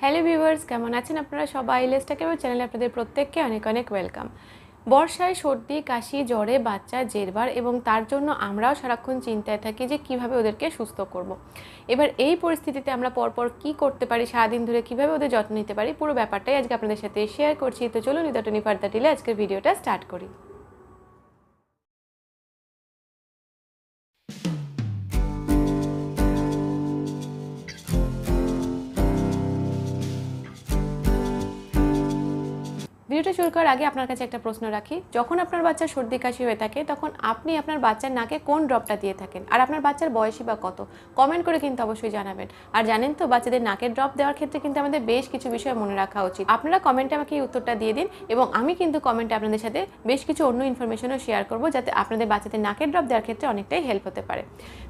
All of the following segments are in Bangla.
হ্যালো ভিউয়ার্স, কেমন আছেন আপনারা সবাই? লেস্টাকে চ্যানেলে আপনাদের প্রত্যেককে অনেক অনেক ওয়েলকাম। বর্ষায় সর্দি কাশি জ্বরে বাচ্চা জেরবার এবং তার জন্য আমরাও সারাক্ষণ চিন্তায় থাকি যে কিভাবে ওদেরকে সুস্থ করব। এবার এই পরিস্থিতিতে আমরা পরপর কি করতে পারি, সারাদিন ধরে কিভাবে ওদের যত্ন নিতে পারি, পুরো ব্যাপারটাই আজকে আপনাদের সাথে শেয়ার করছি। তো চলুন উইদাউট এনি ফার্দার ডিলে আজকের ভিডিওটা স্টার্ট করি। ভিডিওটা শুরু করার আগে আপনার কাছে একটা প্রশ্ন রাখি, যখন আপনার বাচ্চার সর্দি কাশি হয়ে থাকে তখন আপনি আপনার বাচ্চার নাকে কোন ড্রপটা দিয়ে থাকেন, আর আপনার বাচ্চার বয়সী বা কত? কমেন্ট করে কিন্তু অবশ্যই জানাবেন। আর জানেন তো, বাচ্চাদের নাকের ড্রপ দেওয়ার ক্ষেত্রে কিন্তু আমাদের বেশ কিছু বিষয় মনে রাখা উচিত। আপনারা কমেন্টে আমাকে এই উত্তরটা দিয়ে দিন এবং আমি কিন্তু কমেন্টে আপনাদের সাথে বেশ কিছু অন্য ইনফরমেশনও শেয়ার করব, যাতে আপনাদের বাচ্চাদের নাকের ড্রপ দেওয়ার ক্ষেত্রে অনেকটাই হেল্প হতে পারে।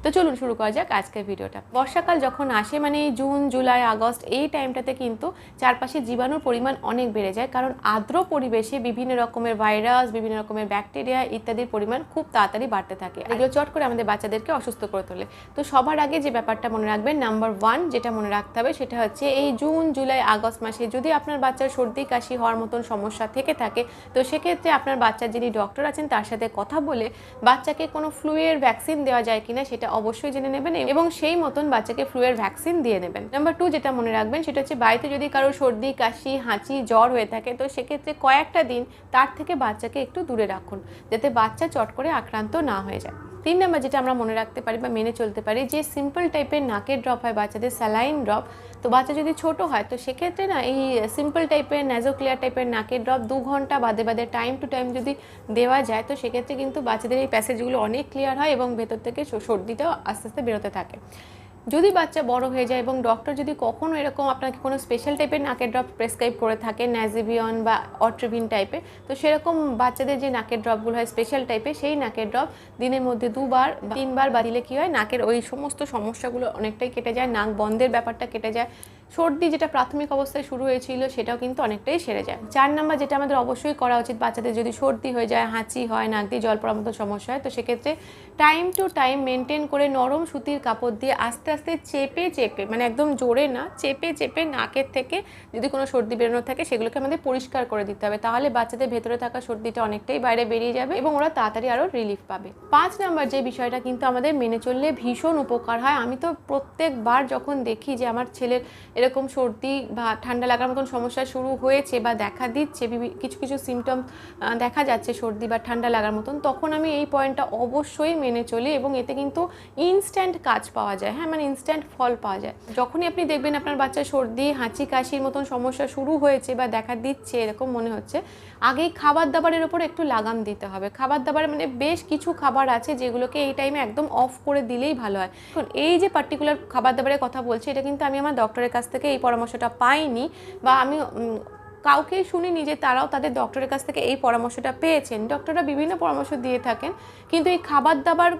তো চলুন শুরু করা যাক আজকের ভিডিওটা। বর্ষাকাল যখন আসে, মানে জুন জুলাই আগস্ট, এই টাইমটাতে কিন্তু চারপাশে জীবাণুর পরিমাণ অনেক বেড়ে যায়, কারণ আর্দ্র পরিবেশে বিভিন্ন রকমের ভাইরাস, বিভিন্ন রকমের ব্যাকটেরিয়া ইত্যাদির পরিমাণ খুব তাড়াতাড়ি বাড়তে থাকে। এগুলো চট করে আমাদের বাচ্চাদেরকে অসুস্থ করে তোলে। তো সবার আগে যে ব্যাপারটা মনে রাখবেন, নাম্বার 1 যেটা মনে রাখতে হবে সেটা হচ্ছে, এই জুন জুলাই আগস্ট মাসে যদি আপনার বাচ্চার সর্দি কাশি হওয়ার মতন সমস্যা থেকে থাকে, তো সেক্ষেত্রে আপনার বাচ্চার যিনি ডক্টর আছেন তার সাথে কথা বলে বাচ্চাকে কোনো ফ্লুয়ের ভ্যাকসিন দেওয়া যায় কিনা সেটা অবশ্যই জেনে নেবেন এবং সেই মতন বাচ্চাকে ফ্লুয়ের ভ্যাকসিন দিয়ে নেবেন। নাম্বার 2 যেটা মনে রাখবেন সেটা হচ্ছে, বাড়িতে যদি কারো সর্দি কাশি হাঁচি জ্বর হয়ে থাকে, তো সেক্ষেত্রে কয়েকটা দিন তার থেকে বাচ্চাকে একটু দূরে রাখুন, যাতে বাচ্চা চট করে আক্রান্ত না হয়ে যায়। 3 নাম্বার যেটা আমরা মনে রাখতে পারি বা মেনে চলতে পারি, যে সিম্পল টাইপের নাকের ড্রপ হয় বাচ্চাদের, স্যালাইন ড্রপ, তো বাচ্চা যদি ছোট হয় তো সেক্ষেত্রে না এই সিম্পল টাইপের ন্যাজোক্লিয়ার টাইপের নাকের ড্রপ 2 ঘন্টা বাদে বাদে টাইম টু টাইম যদি দেওয়া যায়, তো সেক্ষেত্রে কিন্তু বাচ্চাদের এই প্যাসেজগুলো অনেক ক্লিয়ার হয় এবং ভেতর থেকে সর্দিটাও আস্তে আস্তে বেরোতে থাকে। যদি বাচ্চা বড় হয়ে যায় এবং ডক্টর যদি কখনো এরকম আপনাকে কোনো স্পেশাল টাইপের নাকের ড্রপ প্রেসক্রাইব করে থাকে, ন্যাজিভিয়ন বা অট্রিভিন টাইপের, তো সেরকম বাচ্চাদের যে নাকের ড্রপগুলো হয় স্পেশাল টাইপের, সেই নাকের ড্রপ দিনের মধ্যে 2বার 3বার বা দিলে কী হয়, নাকের ওই সমস্ত সমস্যাগুলো অনেকটাই কেটে যায়, নাক বন্ধের ব্যাপারটা কেটে যায়, সর্দি যেটা প্রাথমিক অবস্থায় শুরু হয়েছিল সেটাও কিন্তু অনেকটাই সেরে যায়। 4 নাম্বার যেটা আমাদের অবশ্যই করা উচিত, বাচ্চাদের যদি সর্দি হয়ে যায়, হাঁচি হয়, নাক দিয়ে জল পড়ার মতো সমস্যা হয়, তো সেক্ষেত্রে টাইম টু টাইম মেনটেন করে নরম সুতির কাপড় দিয়ে আস্তে আস্তে চেপে চেপে, মানে একদম জোরে না, চেপে চেপে নাকের থেকে যদি কোনো সর্দি বেরোনো থাকে সেগুলোকে আমাদের পরিষ্কার করে দিতে হবে। তাহলে বাচ্চাদের ভেতরে থাকা সর্দিটা অনেকটাই বাইরে বেরিয়ে যাবে এবং ওরা তাড়াতাড়ি আরও রিলিফ পাবে। 5 নাম্বার যে বিষয়টা কিন্তু আমাদের মেনে চললে ভীষণ উপকার হয়, আমি তো প্রত্যেকবার যখন দেখি যে আমার ছেলের এরকম সর্দি বা ঠান্ডা লাগার মতন সমস্যা শুরু হয়েছে বা দেখা দিচ্ছে, কিছু কিছু সিমটম দেখা যাচ্ছে সর্দি বা ঠান্ডা লাগার মতন, তখন আমি এই পয়েন্টটা অবশ্যই মেনে চলি এবং এতে কিন্তু ইনস্ট্যান্ট কাজ পাওয়া যায়। হ্যাঁ, মানে ইনস্ট্যান্ট ফল পাওয়া যায়। যখনই আপনি দেখবেন আপনার বাচ্চার সর্দি হাঁচি কাশির মতন সমস্যা শুরু হয়েছে বা দেখা দিচ্ছে এরকম মনে হচ্ছে, আগেই খাবার দাবারের ওপর একটু লাগাম দিতে হবে। খাবার দাবার মানে বেশ কিছু খাবার আছে যেগুলোকে এই টাইমে একদম অফ করে দিলেই ভালো হয়। এই যে পার্টিকুলার খাবার দাবারের কথা বলছি, এটা কিন্তু আমি আমার ডক্টরের কাছ থেকে এই পরামর্শটা পাইনি বা আমি কাউকেই শুনিনি যে তারাও তাদের ডক্টরের কাছ থেকে এই পরামর্শটা পেয়েছেন। ডক্টররা বিভিন্ন পরামর্শ দিয়ে থাকেন, কিন্তু এই খাবার দাবার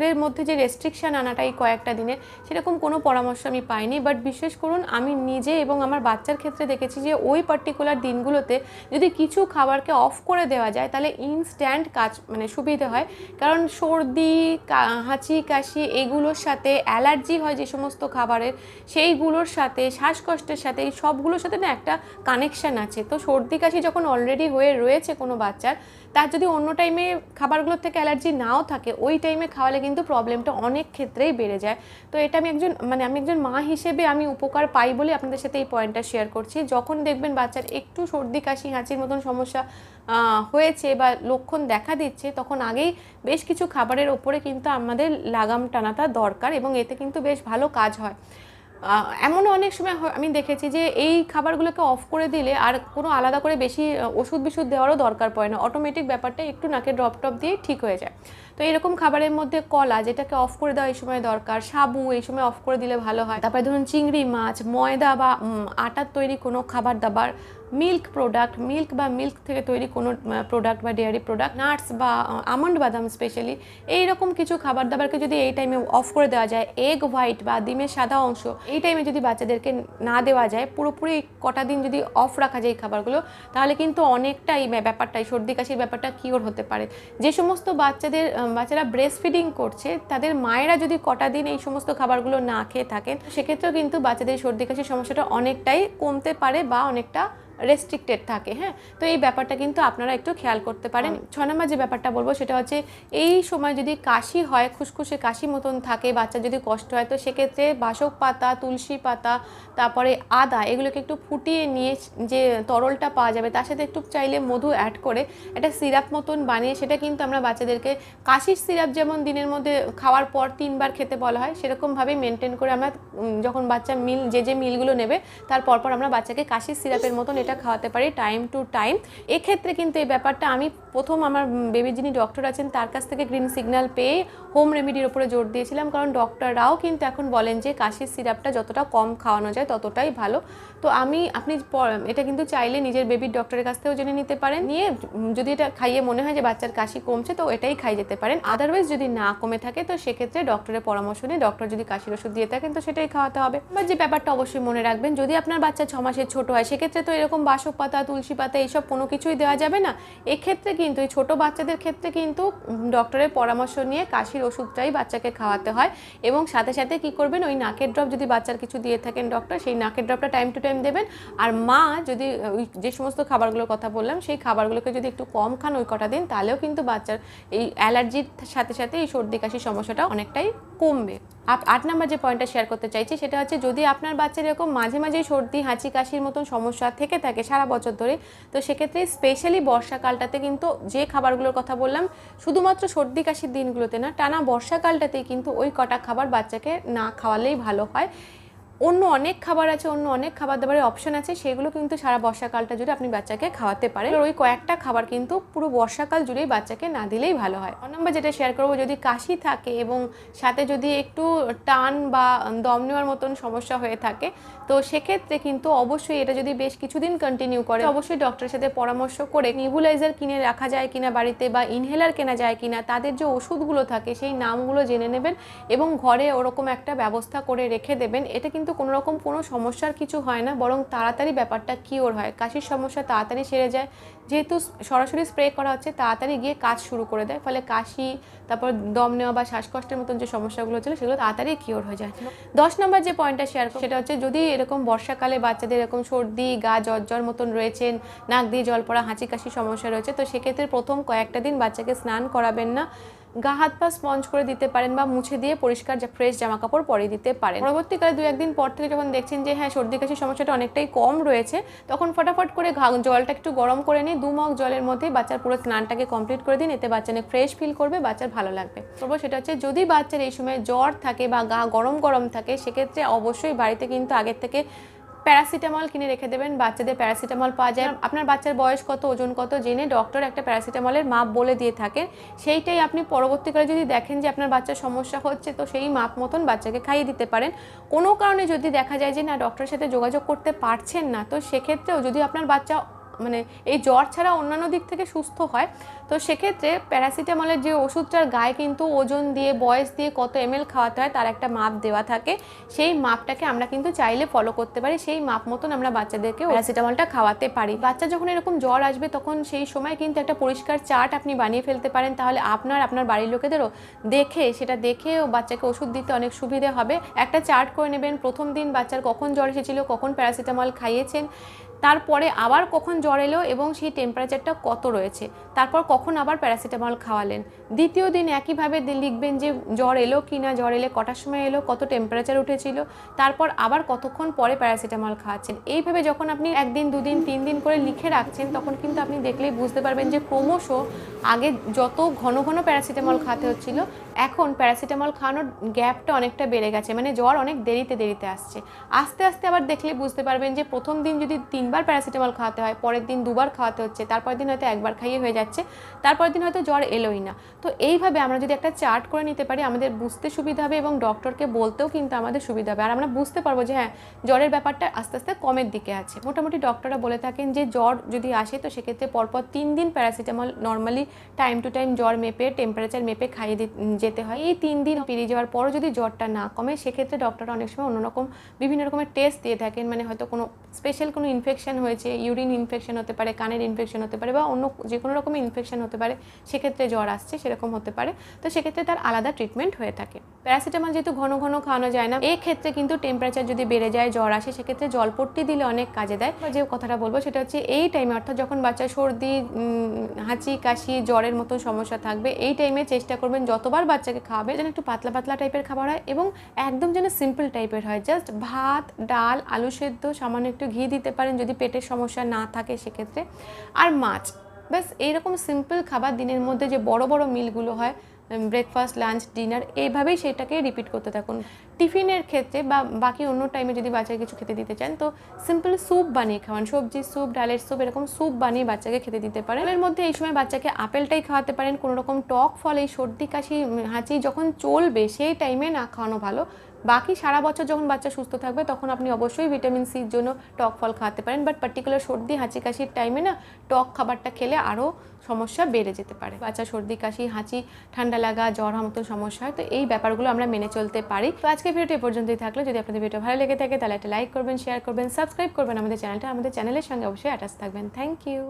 এর মধ্যে যে রেস্ট্রিকশান আনাটা এই কয়েকটা দিনের, সেরকম কোনো পরামর্শ আমি পাইনি। বাট বিশ্বাস করুন, আমি নিজে এবং আমার বাচ্চার ক্ষেত্রে দেখেছি যে ওই পার্টিকুলার দিনগুলোতে যদি কিছু খাবারকে অফ করে দেওয়া যায় তাহলে ইনস্ট্যান্ট কাজ, মানে সুবিধা হয়। কারণ সর্দি হাঁচি কাশি এগুলোর সাথে অ্যালার্জি হয় যে সমস্ত খাবারের, সেইগুলোর সাথে শ্বাসকষ্টের সাথে, এই সবগুলোর সাথে না একটা কানেকশান আছে। তো সর্দি কাশি যখন অলরেডি হয়ে রয়েছে কোনো বাচ্চার, তার যদি অন্য টাইমে খাবারগুলোর থেকে অ্যালার্জি নাও থাকে, ওই টাইমে খাওয়ালে কিন্তু প্রবলেমটা অনেক ক্ষেত্রেই বেড়ে যায়। তো এটা আমি একজন মা হিসেবে আমি উপকার পাই বলে আপনাদের সাথে এই পয়েন্টটা শেয়ার করছি। যখন দেখবেন বাচ্চার একটু সর্দি কাশি হাঁচির মতন সমস্যা হয়েছে বা লক্ষণ দেখা দিচ্ছে, তখন আগেই বেশ কিছু খাবারের ওপরে কিন্তু আমাদের লাগাম টানাটা দরকার এবং এতে কিন্তু বেশ ভালো কাজ হয়। এমনও অনেক সময় আমি দেখেছি যে এই খাবারগুলোকে অফ করে দিলে আর কোনো আলাদা করে বেশি ওষুধ দেওয়ারও দরকার পড়ে না, অটোমেটিক ব্যাপারটা একটু নাকে ড্রপ টপ দিয়ে ঠিক হয়ে যায়। তো এরকম খাবারের মধ্যে কলা, যেটাকে অফ করে দেওয়া এই সময় দরকার, সাবু এই সময় অফ করে দিলে ভালো হয়। তারপরে ধরুন চিংড়ি মাছ, ময়দা বা আটার তৈরি কোনো খাবার দাবার, মিল্ক প্রোডাক্ট, মিল্ক বা মিল্ক থেকে তৈরি কোনো প্রোডাক্ট বা ডেয়ারি প্রোডাক্ট, নাটস বা আমন্ড বাদাম স্পেশালি এইরকম কিছু খাবার দাবারকে যদি এই টাইমে অফ করে দেওয়া যায়, এগ হোয়াইট বা ডিমের সাদা অংশ এই টাইমে যদি বাচ্চাদেরকে না দেওয়া যায়, পুরোপুরি কটা দিন যদি অফ রাখা যায় এই খাবারগুলো, তাহলে কিন্তু অনেকটা এই ব্যাপারটা, এই সর্দি কাশির ব্যাপারটা কিওর হতে পারে। যে সমস্ত বাচ্চারা ব্রেস্ট ফিডিং করছে, তাদের মায়েরা যদি কটা দিন এই সমস্ত খাবারগুলো না খেয়ে থাকেন, সেক্ষেত্রেও কিন্তু বাচ্চাদের সর্দি কাশির সমস্যাটা অনেকটাই কমতে পারে বা অনেকটা রেস্ট্রিক্টেড থাকে। হ্যাঁ, তো এই ব্যাপারটা কিন্তু আপনারা একটু খেয়াল করতে পারেন। 6 নম্বর যে ব্যাপারটা বলবো সেটা হচ্ছে এই সময় যদি কাশি হয়, খুসখুসে কাশি মতন থাকে, বাচ্চা যদি কষ্ট হয়, তো সেক্ষেত্রে বাসক পাতা, তুলসী পাতা, তারপরে আদা, এগুলোকে একটু ফুটিয়ে নিয়ে যে তরলটা পাওয়া যাবে তার সাথে একটু চাইলে মধু অ্যাড করে একটা সিরাপ মতন বানিয়ে সেটা কিন্তু আমরা বাচ্চাদেরকে কাশির সিরাপ যেমন দিনের মধ্যে খাওয়ার পর 3 বার খেতে বলা হয়, সেরকমভাবে মেনটেন করে আমরা যখন বাচ্চা যে মিলগুলো নেবে তার পরপর আমরা বাচ্চাকে কাশির সিরাপের মতন এটা খাওয়াতে পারি টাইম টু টাইম। এক্ষেত্রে কিন্তু এই ব্যাপারটা আমি প্রথম আমার বেবির যিনি ডক্টর আছেন তার কাছ থেকে গ্রিন সিগন্যাল পেয়ে হোম রেমেডির উপরে জোর দিয়েছিলাম, কারণ ডক্টররাও কিন্তু এখন বলেন যে কাশির সিরাপটা যতটা কম খাওয়ানো যায় ততটাই ভালো। তো আপনি এটা কিন্তু চাইলে নিজের বেবির ডক্টরের কাছ থেকেও জেনে নিতে পারেন, নিয়ে যদি এটা খাইয়ে মনে হয় যে বাচ্চার কাশি কমছে তো এটাই খাই যেতে পারেন। আদারওয়াইজ যদি না কমে থাকে তো সেক্ষেত্রে ডক্টরের পরামর্শ নিয়ে ডক্টর যদি কাশির ওষুধ দিয়ে থাকেন তো সেটাই খাওয়াতে হবে। এবার যে ব্যাপারটা অবশ্যই মনে রাখবেন, যদি আপনার বাচ্চা 6 মাসের ছোট হয় সেক্ষেত্রে তো এরকম বাসক পাতা, তুলসী পাতা এইসব কোনো কিছুই দেওয়া যাবে না। এক্ষেত্রে কিন্তু এই ছোটো বাচ্চাদের ক্ষেত্রে কিন্তু ডক্টরের পরামর্শ নিয়ে কাশির ওষুধটাই বাচ্চাকে খাওয়াতে হয়। এবং সাথে সাথে কি করবেন, ওই নাকের ড্রপ যদি বাচ্চার কিছু দিয়ে থাকেন ডক্টর, সেই নাকের ড্রপটা টাইম টু টাইম দেবেন। আর মা যদি ওই যে সমস্ত খাবারগুলোর কথা বললাম সেই খাবারগুলোকে যদি একটু কম খান ওই কটা দিন, তাহলেও কিন্তু বাচ্চার এই অ্যালার্জির সাথে সাথে এই সর্দি কাশির সমস্যাটা অনেকটাই কমবে। 8 নম্বর যে পয়েন্টটা শেয়ার করতে চাইছি সেটা হচ্ছে, যদি আপনার বাচ্চার এরকম মাঝে মাঝেই সর্দি হাঁচি কাশির মতন সমস্যা থেকে থাকে সারা বছর ধরে, তো সেক্ষেত্রে স্পেশালি বর্ষাকালটাতে কিন্তু যে খাবারগুলোর কথা বললাম শুধুমাত্র সর্দি কাশির দিনগুলোতে না, টানা বর্ষাকালটাতেই কিন্তু ওই কটা খাবার বাচ্চাকে না খাওয়ালেই ভালো হয়। অন্য অনেক খাবার আছে, অন্য অনেক খাবার দাবারের অপশন আছে, সেগুলো কিন্তু সারা বর্ষাকালটা জুড়ে আপনি বাচ্চাকে খাওয়াতে পারেন। ওই কয়েকটা খাবার কিন্তু পুরো বর্ষাকাল জুড়েই বাচ্চাকে না দিলেই ভালো হয়। 9 নম্বর যেটা শেয়ার করবো, যদি কাশি থাকে এবং সাথে যদি একটু টান বা দম নেওয়ার মতন সমস্যা হয়ে থাকে, তো সেক্ষেত্রে কিন্তু অবশ্যই এটা যদি বেশ কিছুদিন কন্টিনিউ করে অবশ্যই ডক্টরের সাথে পরামর্শ করে নেবুলাইজার কিনে রাখা যায় কিনা বাড়িতে বা ইনহেলার কেনা যায় কিনা, তাদের যে ওষুধগুলো থাকে সেই নামগুলো জেনে নেবেন এবং ঘরে ওরকম একটা ব্যবস্থা করে রেখে দেবেন। এটা কিন্তু কোনো রকম কোনো সমস্যার কিছু হয় না, বরং তাড়াতাড়ি ব্যাপারটা কিওর হয়, কাশির সমস্যা তাড়াতাড়ি সেরে যায়। যেহেতু সরাসরি স্প্রে করা হচ্ছে তাড়াতাড়ি গিয়ে কাজ শুরু করে দেয়, ফলে কাশি, তারপর দম নেওয়া বা শ্বাসকষ্টের মতন যে সমস্যাগুলো ছিল সেগুলো তাড়াতাড়ি কিওর হয়ে যায়। 10 নম্বর যে পয়েন্টটা শেয়ার করব সেটা হচ্ছে, যদি এরকম বর্ষাকালে বাচ্চাদের এরকম সর্দি, গা জ্বর মতন রয়েছেন, নাক দিয়ে জল পড়া, হাঁচি কাশি সমস্যা রয়েছে, তো সেক্ষেত্রে প্রথম কয়েকটা দিন বাচ্চাকে স্নান করাবেন না, গা হাত পা স্পঞ্জ করে দিতে পারেন বা মুছে দিয়ে পরিষ্কার ফ্রেশ জামা কাপড় পরিয়ে দিতে পারেন। পরবর্তীকালে 2-1 দিন পর থেকে যখন দেখছেন যে হ্যাঁ সর্দি কাশির সমস্যাটা অনেকটাই কম রয়েছে, তখন ফটাফট করে জলটা একটু গরম করে নিয়ে 2 মগ জলের মধ্যে বাচ্চার পুরো স্নানটাকে কমপ্লিট করে দিন, এতে বাচ্চা অনেক ফ্রেশ ফিল করবে, বাচ্চার ভালো লাগবে। তবে সেটা হচ্ছে, যদি বাচ্চার এই সময় জ্বর থাকে বা গা গরম থাকে, সেক্ষেত্রে অবশ্যই বাড়িতে কিন্তু আগের থেকে প্যারাসিটামল কিনে রেখে দেবেন। বাচ্চাদের প্যারাসিটামল পাওয়া যায়, আপনার বাচ্চার বয়স কত, ওজন কত জেনে ডক্টর একটা প্যারাসিটামলের মাপ বলে দিয়ে থাকেন, সেইটাই আপনি পরবর্তীকালে যদি দেখেন যে আপনার বাচ্চার সমস্যা হচ্ছে তো সেই মাপ মতন বাচ্চাকে খাইয়ে দিতে পারেন। কোনো কারণে যদি দেখা যায় যে না ডক্টরের সাথে যোগাযোগ করতে পারছেন না, তো সেক্ষেত্রেও যদি আপনার বাচ্চা মানে এই জ্বর ছাড়া অন্যান্য দিক থেকে সুস্থ হয়, তো সেক্ষেত্রে প্যারাসিটামলের যে ওষুধটার গায়ে কিন্তু ওজন দিয়ে, বয়স দিয়ে কত ml খাওয়াতে হয় তার একটা মাপ দেওয়া থাকে, সেই মাপটাকে আমরা কিন্তু চাইলে ফলো করতে পারি, সেই মাপ মতন আমরা বাচ্চাদেরকে প্যারাসিটামলটা খাওয়াতে পারি। বাচ্চা যখন এরকম জ্বর আসবে তখন সেই সময় কিন্তু একটা পরিষ্কার চার্ট আপনি বানিয়ে ফেলতে পারেন, তাহলে আপনার বাড়ির লোকেদেরও দেখেও বাচ্চাকে ওষুধ দিতে অনেক সুবিধে হবে। একটা চার্ট করে নেবেন, প্রথম দিন বাচ্চার কখন জ্বর এসেছিল, কখন প্যারাসিটামল খাইয়েছেন, তারপরে আবার কখন জ্বর এলো এবং সেই টেম্পারেচারটা কত রয়েছে, তারপর কখন আবার প্যারাসিটামল খাওয়ালেন। দ্বিতীয় দিন একইভাবে লিখবেন যে জ্বর এলো কি না, জ্বর এলে কটার সময় এলো, কত টেম্পারেচার উঠেছিল, তারপর আবার কতক্ষণ পরে প্যারাসিটামল খাওয়াচ্ছেন। এইভাবে যখন আপনি 1 দিন 2 দিন 3 দিন করে লিখে রাখছেন, তখন কিন্তু আপনি দেখলেই বুঝতে পারবেন যে ক্রমশ আগে যত ঘন ঘন প্যারাসিটামল খাওয়াতে হচ্ছিল এখন প্যারাসিটামল খাওয়ানোর গ্যাপটা অনেকটা বেড়ে গেছে, মানে জ্বর অনেক দেরিতে আসছে। আস্তে আস্তে আবার দেখলে বুঝতে পারবেন যে প্রথম দিন যদি 3বার প্যারাসিটামল খাওয়াতে হয়, পরের দিন 2বার খাওয়াতে হচ্ছে, তারপরের দিন হয়তো 1বার খাইয়ে হয়ে যাচ্ছে, তারপরের দিন হয়তো জ্বর এলোই না। তো এইভাবে আমরা যদি একটা চার্ট করে নিতে পারি আমাদের বুঝতে সুবিধা হবে এবং ডক্টরকে বলতেও কিন্তু আমাদের সুবিধা হবে, আর আমরা বুঝতে পারবো যে হ্যাঁ জ্বরের ব্যাপারটা আস্তে আস্তে কমের দিকে আছে। মোটামুটি ডক্টররা বলে থাকেন যে জ্বর যদি আসে তো সেক্ষেত্রে পরপর 3 দিন paracetamol normally time to time জ্বর মেপে টেম্পারেচার মেপে খাইয়ে যেতে হয়। এই 3 দিন পেরিয়ে যাওয়ার পরও যদি জ্বরটা না কমে সেক্ষেত্রে ডক্টররা অনেক সময় অন্যরকম বিভিন্ন রকমের টেস্ট দিয়ে থাকেন, মানে হয়তো কোনো স্পেশাল কোনো ইনফেকশন হয়েছে, ইউরিন ইনফেকশন হতে পারে, কানের ইনফেকশন হতে পারে, বা অন্য যে কোনো রকমের ইনফেকশন হতে পারে, সেক্ষেত্রে জ্বর আসছে সেরকম হতে পারে। তো সেক্ষেত্রে তার আলাদা ট্রিটমেন্ট হয়ে থাকে। প্যারাসিটামল যেহেতু ঘন ঘন খাওয়ানো যায় না, এই ক্ষেত্রে কিন্তু টেম্পারেচার যদি বেড়ে যায়, জ্বর আসে, সেক্ষেত্রে জলপট্টি দিলে অনেক কাজে দেয়। যে কথাটা বলবো সেটা হচ্ছে এই টাইমে, অর্থাৎ যখন বাচ্চা সর্দি, হাঁচি, কাশি, জ্বরের মতো সমস্যা থাকবে, এই টাইমে চেষ্টা করবেন যতবার বাচ্চাকে খাওয়াবে যেন একটু পাতলা পাতলা টাইপের খাবার হয় এবং একদম যেন সিম্পল টাইপের হয়। জাস্ট ভাত, ডাল, আলু সেদ্ধ, সামান্য একটু ঘি দিতে পারেন যদি পেটের সমস্যা না থাকে সেক্ষেত্রে, আর মাছ, ব্যাস এইরকম সিম্পল খাবার দিনের মধ্যে যে বড় বড় মিলগুলো হয়, ব্রেকফাস্ট, লাঞ্চ, ডিনার, এইভাবেই সেটাকে রিপিট করতে থাকুন। টিফিনের ক্ষেত্রে বা বাকি অন্য টাইমে যদি বাচ্চাকে কিছু খেতে দিতে চান তো সিম্পল স্যুপ বানিয়ে খাওয়ান, সবজি স্যুপ, ডালের স্যুপ, এরকম স্যুপ বানিয়ে বাচ্চাকে খেতে দিতে পারেন। এর মধ্যে এই সময় বাচ্চাকে আপেলটাই খাওয়াতে পারেন, কোনো রকম টক ফল, এই সর্দি কাশি হাঁচি যখন চলবে সেই টাইমে না খাওয়ানো ভালো। বাকি সারা বছর যখন বাচ্চা সুস্থ থাকবে তখন আপনি অবশ্যই ভিটামিন সির জন্য টক ফল খাওয়াতে পারেন, বাট পার্টিকুলার সর্দি হাঁচি কাশির টাইমে না টক খাবারটা খেলে আরও সমস্যা বেড়ে যেতে পারে। বাচ্চা সর্দি কাশি হাঁচি ঠান্ডা লাগা জ্বর হওয়ার মতো সমস্যা হয়, তো এই ব্যাপারগুলো আমরা মেনে চলতে পারি। তো আজকে ভিডিওটি এ পর্যন্তই থাকলো। যদি আপনাদের ভিডিও ভালো লেগে থাকে তাহলে একটা লাইক করবেন, শেয়ার করবেন, সাবস্ক্রাইব করবেন আমাদের চ্যানেলের সঙ্গে অবশ্যই অ্যাটাচ থাকবেন। Thank you.